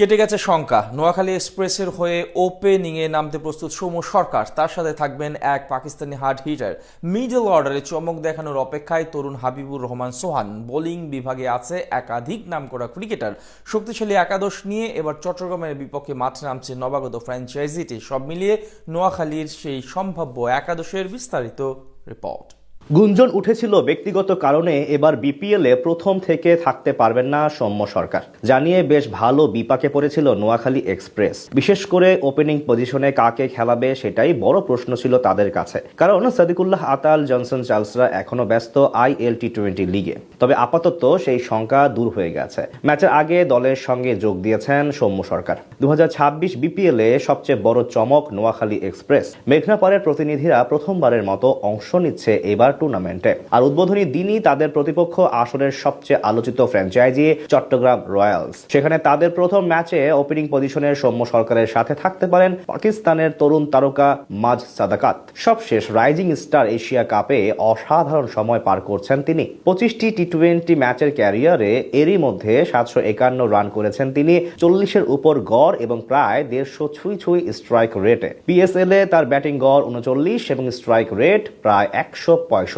কেটে গেছে শঙ্কা। নোয়াখালী এক্সপ্রেসের হয়ে ওপেনিংয়ে নামতে প্রস্তুত সৌম্য সরকার। তার সাথে থাকবেন এক পাকিস্তানি হার্ড হিটার। মিডল অর্ডারে চমক দেখানোর অপেক্ষায় তরুণ হাবিবুর রহমান সোহান। বোলিং বিভাগে আছে একাধিক নামকরা ক্রিকেটার। শক্তিশালী একাদশ নিয়ে এবার চট্টগ্রামের বিপক্ষে মাঠে নামছে নবাগত ফ্র্যাঞ্চাইজিটি। সব মিলিয়ে নোয়াখালীর সেই সম্ভাব্য একাদশের বিস্তারিত রিপোর্ট। গুঞ্জন উঠেছিল ব্যক্তিগত কারণে এবার বিপিএলে প্রথম থেকে থাকতে পারবেন না সৌম্য সরকার, জানিয়ে বেশ ভালো বিপাকে পড়েছিল নোয়াখালী এক্সপ্রেস। বিশেষ করে ওপেনিং পজিশনে কাকে খেলাবে সেটাই বড় প্রশ্ন ছিল তাদের কাছে, কারণ সাদিকুল্লাহ আতাল, জনসন চার্লসরা এখনো ব্যস্ত IL T20 লিগে। তবে আপাতত সেই শঙ্কা দূর হয়ে গেছে। ম্যাচের আগে দলের সঙ্গে যোগ দিয়েছেন সৌম্য সরকার। 2026 বিপিএলে সবচেয়ে বড় চমক নোয়াখালী এক্সপ্রেস। মেঘনাপাড়ের প্রতিনিধিরা প্রথমবারের মতো অংশ নিচ্ছে এবার টুর্নামেন্টে। আর উদ্বোধনী দিনই তাদের প্রতিপক্ষ আসরের সবচেয়ে আলোচিত ফ্র্যাঞ্চাইজি চট্টগ্রাম রয়্যালস। সেখানে তাদের প্রথম ম্যাচে ওপেনিং পজিশনের সৌম্য সরকারের সাথে থাকতে পারেন পাকিস্তানের তরুণ তারকা মাজ সাদাকাত। সবশেষ রাইজিং স্টার এশিয়া কাপে অসাধারণ সময় পার করছেন তিনি। 25টি T20 ম্যাচের ক্যারিয়ারে এরই মধ্যে 751 রান করেছেন তিনি, 40-এর উপর গড় এবং প্রায় 150 ছুঁই স্ট্রাইক রেটে। PSL এ তার ব্যাটিং গড় 39 এবং স্ট্রাইক রেট প্রায় 165।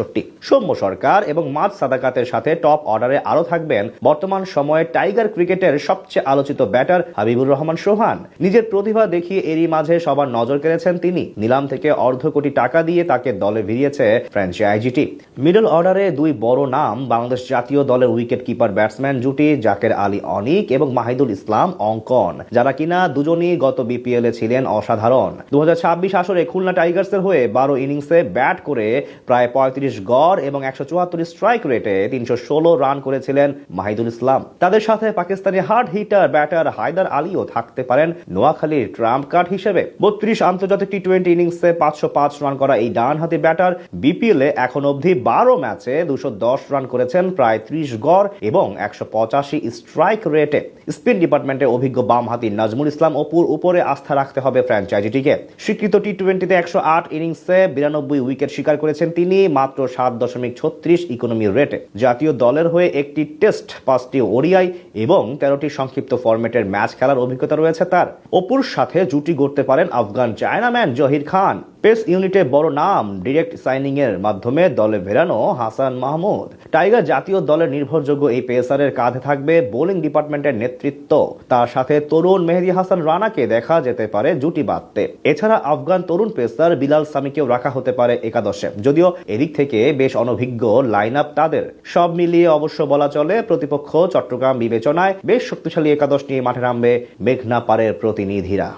সৌম্য সরকার এবং মাজ সাদাকাতের সাথে টপ অর্ডারে আরো থাকবেন বর্তমান সময়ে টাইগার ক্রিকেটের সবচেয়ে আলোচিত ব্যাটার হাবিবুর রহমান সোহান। নিজের প্রতিভা দেখিয়ে এরই মাঝে সবার নজর কেড়েছেন তিনি। নিলাম থেকে $1.5 কোটি দিয়ে তাকে দলে ভিড়িয়েছে ফ্র্যাঞ্চাইজিটি। মিডল অর্ডারে দুই বড় নাম বাংলাদেশ জাতীয় দলের উইকেট কিপার ব্যাটসম্যান জুটি জাকের আলী অনিক এবং মাহিদুল ইসলাম অঙ্কন, যারা কিনা দুজনই গত বিপিএল এ ছিলেন অসাধারণ। 2026 আসরে খুলনা টাইগার্সের হয়ে 12 ইনিংসে ব্যাট করে প্রায় 35 গড় এবং 174 স্ট্রাইক রেটে 316 রান করেছিলেন মাহিদুল ইসলাম। তাদের সাথে Pakistani hard hitter batter Haidar আলীও থাকতে পারেন নোয়াখালীর ট্রাম্প কার্ড হিসেবে। 32 আন্তর্জাতিক T20 ইনিংসে 505 রান করা এই ডানহাতি ব্যাটার বিপিএল এ এখন অবধি 12 ম্যাচে 210 রান করেছেন, প্রায় 30 গড় এবং 185 স্ট্রাইক রেটে। স্পিন ডিপার্টমেন্টে অভিজ্ঞ বামহাতি নাজমুল ইসলাম অপুর উপরে আস্থা রাখতে হবে ফ্র্যাঞ্চাইজিটিকে। স্বীকৃত T20তে 108 ইনিংসে 92 উইকেট শিকার করেছেন তিনি, মাত্র 7.36 ইকোনমি রেটে। জাতীয় দলের হয়ে একটি টেস্ট, 5টি ওডিআই এবং 13টি সংক্ষিপ্ত ফরম্যাটের ম্যাচ খেলার অভিজ্ঞতা রয়েছে তার। অপুর সাথে জুটি গড়তে পারেন আফগান চায়নাম্যান জহির খান। পেস ইউনিটে বড় নাম ডিরেক্ট সাইনিং এর মাধ্যমে দলে ফেরানো হাসান মাহমুদ। টাইগার জাতীয় দলের নির্ভরযোগ্য এই পেসারের কাঁধে থাকবে বোলিং ডিপার্টমেন্টের নেতৃত্ব। তার সাথে তরুণ মেহেদী হাসান রানাকে দেখা যেতে পারে জুটি বাঁধতে। এছাড়া আফগান তরুণ পেসার বিলাল সামিকেও রাখা হতে পারে একাদশে, যদিও এদিক থেকে বেশ অনভিজ্ঞ লাইন আপ তাদের। সব মিলিয়ে অবশ্য বলা চলে প্রতিপক্ষ চট্টগ্রাম বিবেচনায় বেশ শক্তিশালী একাদশ নিয়ে মাঠে নামবে মেঘনাপাড়ের প্রতিনিধিরা।